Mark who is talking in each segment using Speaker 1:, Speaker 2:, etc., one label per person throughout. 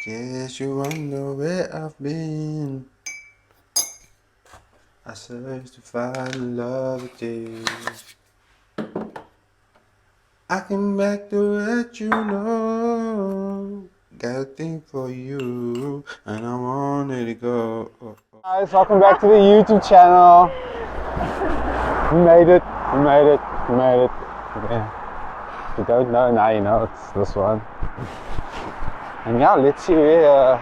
Speaker 1: Guess you wonder where I've been. I searched to find love again. I came back to let you know. Got a thing for you, and I wanted to go.
Speaker 2: Guys, welcome back to the YouTube channel. We made it. Okay. If you don't know, now you know it's this one. And yeah, let's see where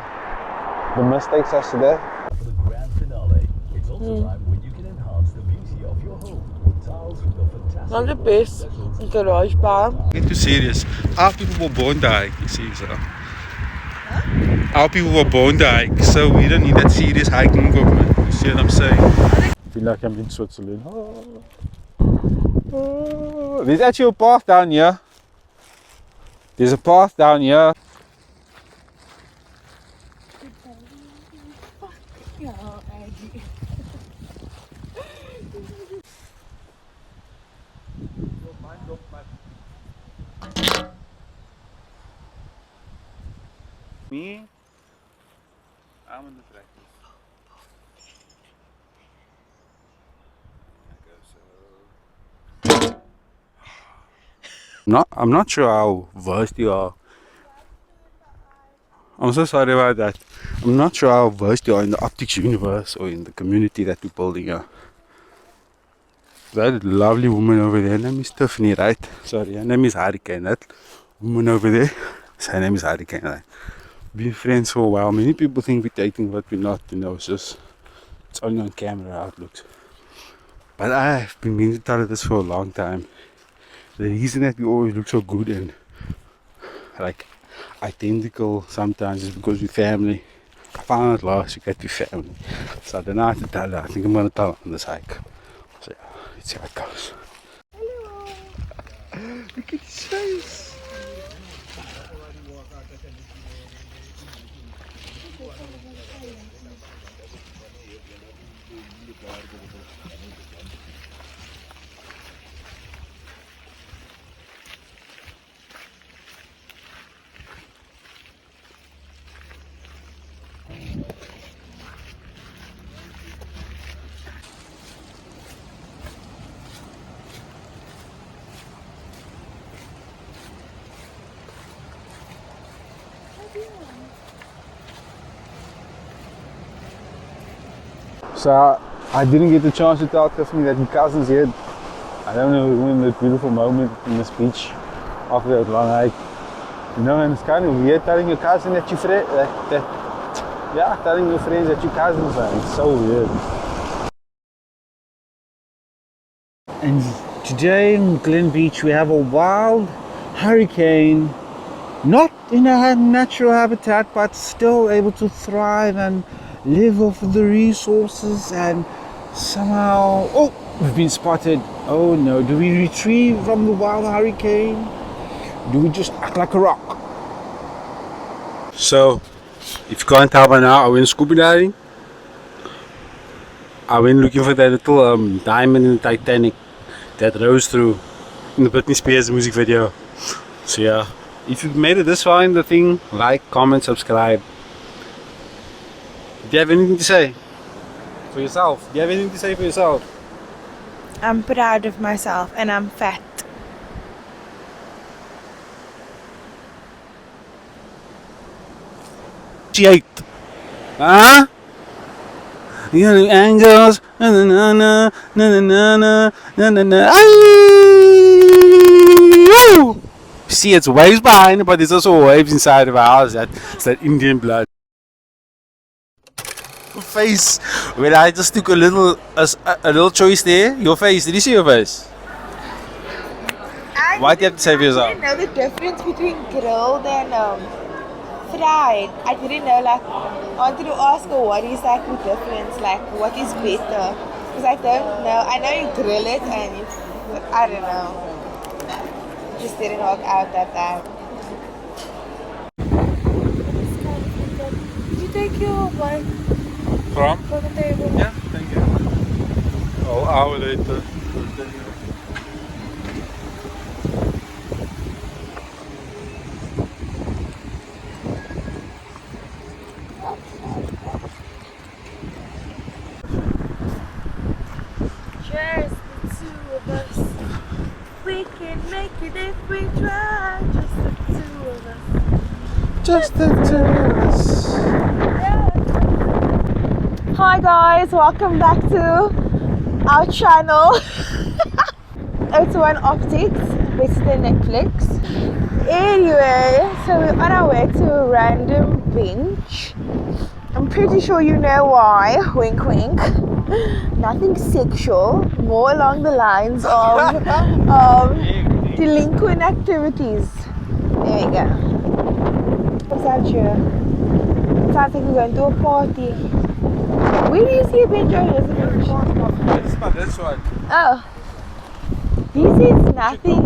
Speaker 2: the mist takes us today.
Speaker 3: For the grand finale, it's also time when you can enhance the beauty of your home with tiles from the fantastic.
Speaker 4: Not the best garage bar.
Speaker 1: Get too serious. Our people were born to hike, see so. Our people were born to hike, so we don't need that serious hiking equipment. You see what I'm saying?
Speaker 2: I feel like I'm in Switzerland. Oh. There's actually a path down here. There's a path down here. Me? I'm in the tractor. I'm not sure how versed you are. I'm so sorry about that. I'm not sure how versed you are in the optics universe or in the community that we're building here. That lovely woman over there, her name is Tiffany, right? Sorry, her name is Hurricane. That woman over there, her name is Hurricane, right? Been friends for a while. Many people think we're dating, but we're not. You know, it's only on camera how it looks. But I've been meaning to tell her this for a long time. The reason that we always look so good and like identical sometimes is because we're family. I found out last week that we're family. So I don't know how to tell her. I think I'm going to tell her on this hike. So yeah, let's see how it goes. Hello! Look at his face! So I didn't get the chance to tell Tiffany that my cousin's here. I don't know when the beautiful moment in this beach after that long hike. You know, and it's kind of weird telling your cousin that you're telling your friends that your cousins are. It's so weird. And today in Glen Beach we have a wild hurricane, not in a natural habitat, but still able to thrive and live off of the resources, and somehow, oh, we've been spotted. Oh no, do we retrieve from the wild hurricane? Do we just act like a rock?
Speaker 1: So, if you can't tell by now, I went scuba diving. I went looking for that little diamond in the Titanic that rose through in the Britney Spears music video. So yeah, if you've made it this far in the thing, like, comment, subscribe. Do you have anything to say for yourself? Do you have anything to say for yourself?
Speaker 4: I'm proud of myself and I'm fat.
Speaker 1: Huh? You got the angles. Na na na na na na na na na na. See, it's waves behind it, but there's also waves inside of our house. It's that Indian blood. Face when I just took a little choice there. Your face, did you see your face? What do you have to say for yourself?
Speaker 4: I didn't know the difference between grilled and fried. I didn't know, like, I wanted to ask her what is like the difference, like what is better, because I don't know. I know you grill it and you, I don't know, it just didn't work out that time. Did you take your wife
Speaker 1: From?
Speaker 4: from the table?
Speaker 1: Yeah, thank you. Oh, hour later.
Speaker 4: can make it if we try. Just the two of us.
Speaker 2: Just the two of us.
Speaker 4: Hi guys, welcome back to our channel. It's One Optics, better than Netflix. Anyway, so we're on our way to a random bench. I'm pretty sure you know why. Wink wink. Nothing sexual, more along the lines of delinquent activities. There we go. What's that here? It sounds like we're going to a party. Where do you see a bench? Oh, there's a bench.
Speaker 2: This is my this one.
Speaker 4: Oh. This is nothing.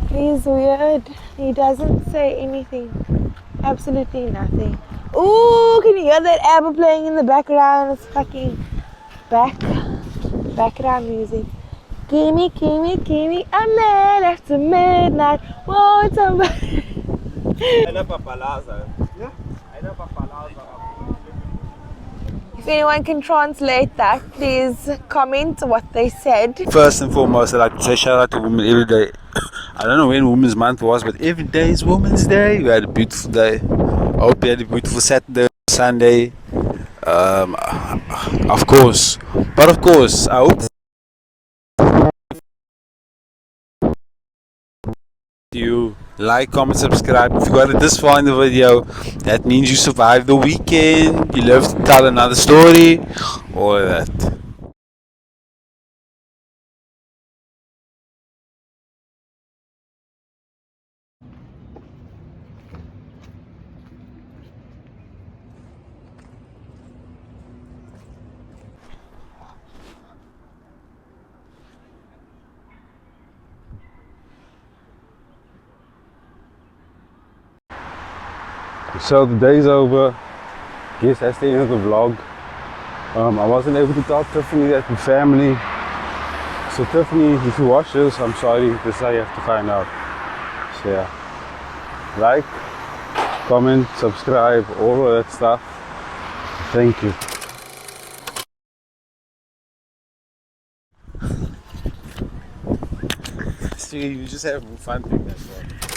Speaker 4: He's weird. He doesn't say anything. Absolutely nothing. Ooh, can you hear that ABBA playing in the background? It's fucking background music. Gimme, gimme, gimme a man after midnight. Whoa, somebody. If anyone can translate that, please comment what they said.
Speaker 2: First and foremost, I'd like to say shout out to women every day. I don't know when Women's Month was, but every day is Women's Day. We had a beautiful day. I hope you had a beautiful Saturday, Sunday. Of course. But of course, I hope you like, comment, subscribe. If you got it this far in the video, that means you survived the weekend. You live to tell another story. All of that. So the day's over. Guess that's the end of the vlog. I wasn't able to tell Tiffany that we're family. So Tiffany, if you watch this, I'm sorry. This is how you have to find out. So yeah, like, comment, subscribe, all of that stuff. Thank you. So you just have fun doing that.